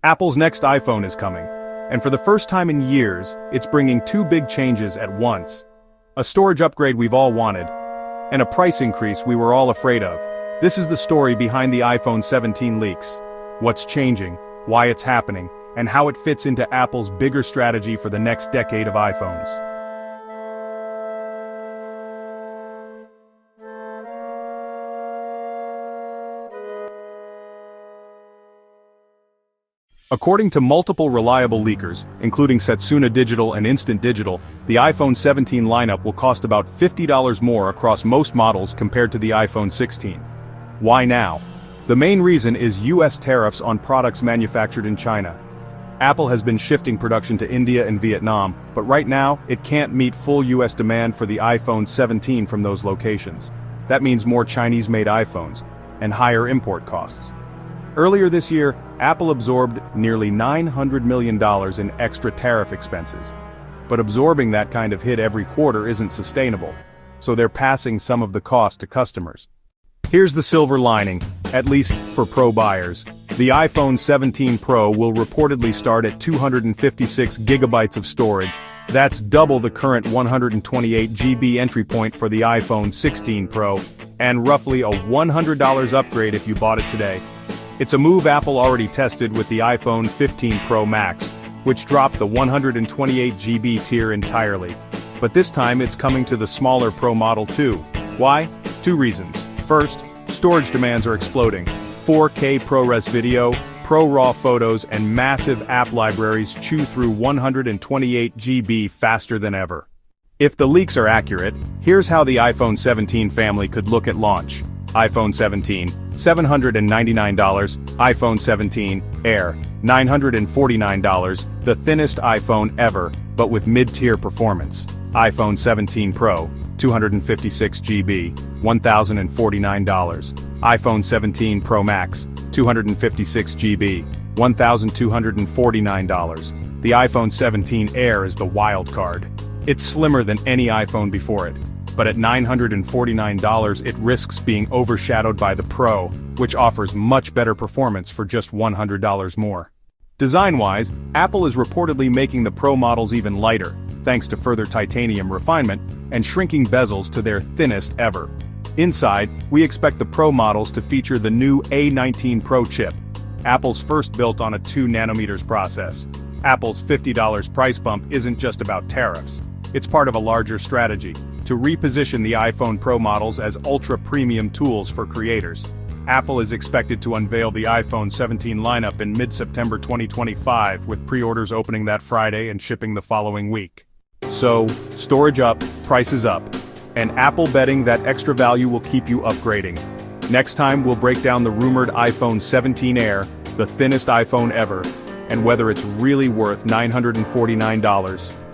Apple's next iPhone is coming, and for the first time in years, it's bringing two big changes at once. A storage upgrade we've all wanted, and a price increase we were all afraid of. This is the story behind the iPhone 17 leaks. What's changing, why it's happening, and how it fits into Apple's bigger strategy for the next decade of iPhones. According to multiple reliable leakers, including Setsuna Digital and Instant Digital, the iPhone 17 lineup will cost about $50 more across most models compared to the iPhone 16. Why now? The main reason is US tariffs on products manufactured in China. Apple has been shifting production to India and Vietnam, but right now, it can't meet full US demand for the iPhone 17 from those locations. That means more Chinese-made iPhones, and higher import costs. Earlier this year, Apple absorbed nearly $900 million in extra tariff expenses. But absorbing that kind of hit every quarter isn't sustainable, so they're passing some of the cost to customers. Here's the silver lining, at least for Pro buyers. The iPhone 17 Pro will reportedly start at 256 gigabytes of storage. That's double the current 128 GB entry point for the iPhone 16 Pro, and roughly a $100 upgrade if you bought it today. It's a move Apple already tested with the iPhone 15 Pro Max, which dropped the 128 GB tier entirely. But this time it's coming to the smaller Pro model too. Why? Two reasons. First, storage demands are exploding. 4K ProRes video, Pro RAW photos, and massive app libraries chew through 128 GB faster than ever. If the leaks are accurate, here's how the iPhone 17 family could look at launch. iPhone 17, $799, iPhone 17 Air, $949, the thinnest iPhone ever, but with mid-tier performance. iPhone 17 Pro, 256 GB, $1,049. iPhone 17 Pro Max, 256 GB, $1,249. The iPhone 17 Air is the wild card. It's slimmer than any iPhone before it. But at $949 it risks being overshadowed by the Pro, which offers much better performance for just $100 more. Design-wise, Apple is reportedly making the Pro models even lighter, thanks to further titanium refinement, and shrinking bezels to their thinnest ever. Inside, we expect the Pro models to feature the new A19 Pro chip, Apple's first built on a 2nm process. Apple's $50 price bump isn't just about tariffs. It's part of a larger strategy to reposition the iPhone Pro models as ultra-premium tools for creators. Apple is expected to unveil the iPhone 17 lineup in mid-September 2025, with pre-orders opening that Friday and shipping the following week. So, storage up, prices up, and Apple betting that extra value will keep you upgrading. Next time we'll break down the rumored iPhone 17 Air, the thinnest iPhone ever, and whether it's really worth $949.